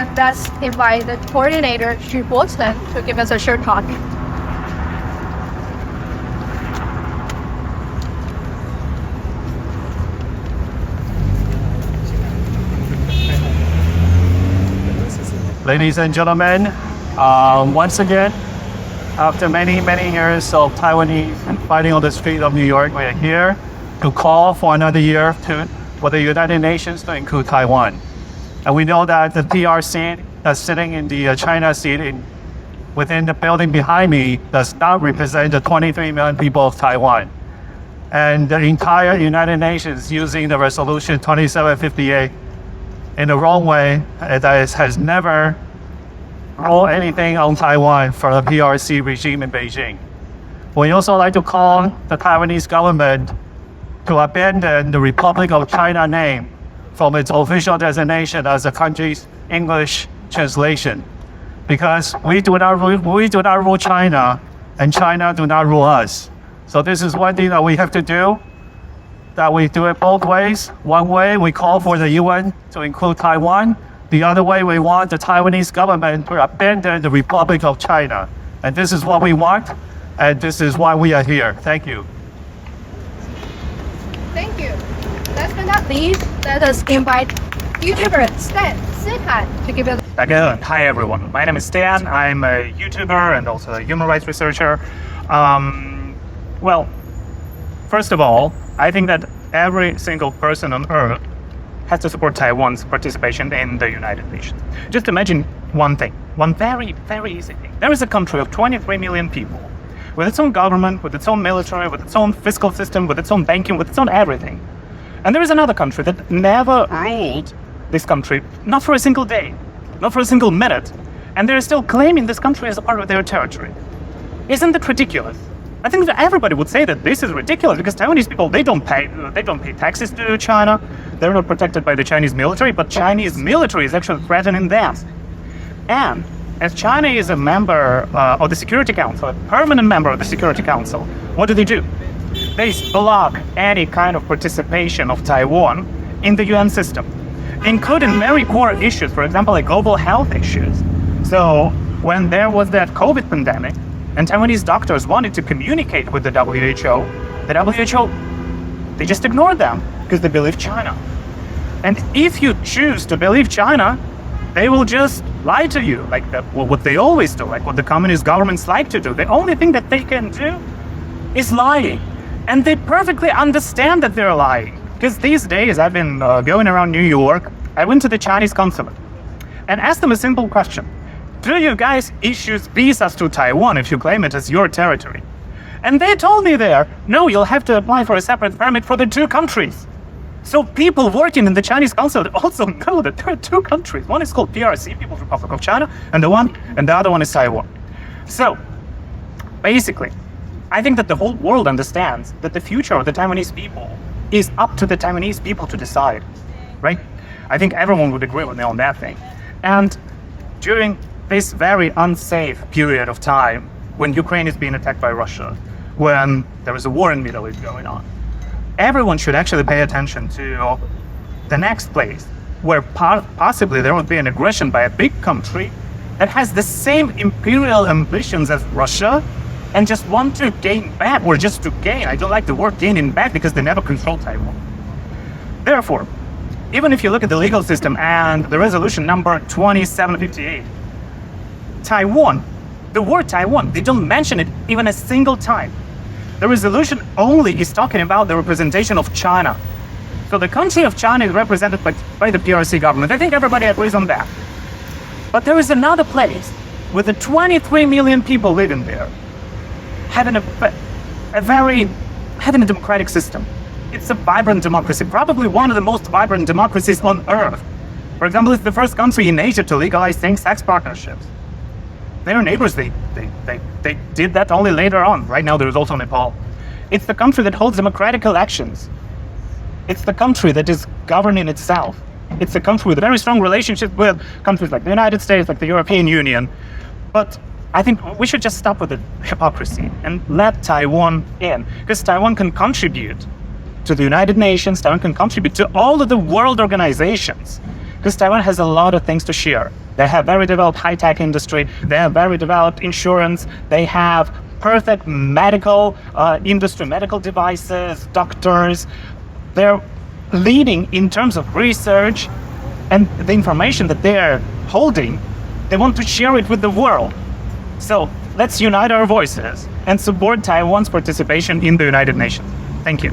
And let's invite the coordinator, Borcheng, to give us a short talk. Ladies and gentlemen, once again, after many years of Taiwanese fighting on the streets of New York, we are here to call for another year for the United Nations to include Taiwan. And we know that the PRC that's sitting in the China seat within the building behind me does not represent the 23 million people of Taiwan. And the entire United Nations using the resolution 2758 in the wrong way, that has never ruled anything on Taiwan for the PRC regime in Beijing. We also like to call the Taiwanese government to abandon the Republic of China name from its official designation as the country's English translation, because we do not rule China, and China do not rule us. So this is one thing that we have to do, that we do it both ways. One way, we call for the UN to include Taiwan. The other way, we want the Taiwanese government to abandon the Republic of China. And this is what we want, and this is why we are here. Thank you. Thank you. Last but not least, let us invite YouTuber Stan to give us. Again, hi everyone. My name is Stan. I'm a YouTuber and also a human rights researcher. Well, first of all, I think that every single person on Earth has to support Taiwan's participation in the United Nations. Just imagine one thing, one very easy thing. There is a country of 23 million people, with its own government, with its own military, with its own fiscal system, with its own banking, with its own everything. And there is another country that never ruled this country, not for a single day, not for a single minute, and they're still claiming this country as a part of their territory. Isn't that ridiculous? I think that everybody would say that this is ridiculous, because Taiwanese people, they don't pay taxes to China. They're not protected by the Chinese military, but Chinese military is actually threatening them. And as China is a member of the Security Council, a permanent member of the Security Council, what do? They block any kind of participation of Taiwan in the UN system, including very core issues, for example, like global health issues. So when there was that COVID pandemic, and Taiwanese doctors wanted to communicate with the WHO, they just ignored them because they believe China. And if you choose to believe China, they will just lie to you, like what they always do, like what the communist governments like to do. The only thing that they can do is lying. And they perfectly understand that they're lying. Because these days I've been going around New York. I went to the Chinese consulate and asked them a simple question. Do you guys issue visas to Taiwan if you claim it as your territory? And they told me there, no, you'll have to apply for a separate permit for the two countries. So people working in the Chinese consulate also know that there are two countries. One is called PRC, People's Republic of China, and the other one is Taiwan. So basically, I think that the whole world understands that the future of the Taiwanese people is up to the Taiwanese people to decide, right? I think everyone would agree with me on that thing. And during this very unsafe period of time, when Ukraine is being attacked by Russia, when there is a war in the Middle East going on, everyone should actually pay attention to the next place where possibly there would be an aggression by a big country that has the same imperial ambitions as Russia and just want to gain back, or just to gain. I don't like the word gaining back because they never control Taiwan. Therefore, even if you look at the legal system and the resolution number 2758, Taiwan, the word Taiwan, they don't mention it even a single time. The resolution only is talking about the representation of China. So the country of China is represented by the PRC government. I think everybody agrees on that. But there is another place with the 23 million people living there, having a democratic system. It's a vibrant democracy, probably one of the most vibrant democracies on Earth. For example, it's the first country in Asia to legalize same-sex partnerships. Their neighbors, they did that only later on. Right now, there is also Nepal. It's the country that holds democratic elections. It's the country that is governing itself. It's a country with a very strong relationship with countries like the United States, like the European Union. But I think we should just stop with the hypocrisy and let Taiwan in, because Taiwan can contribute to the United Nations, Taiwan can contribute to all of the world organizations, because Taiwan has a lot of things to share. They have very developed high-tech industry. They have very developed insurance. They have perfect medical industry, medical devices, doctors. They're leading in terms of research, and the information that they are holding, they want to share it with the world. So let's unite our voices and support Taiwan's participation in the United Nations. Thank you.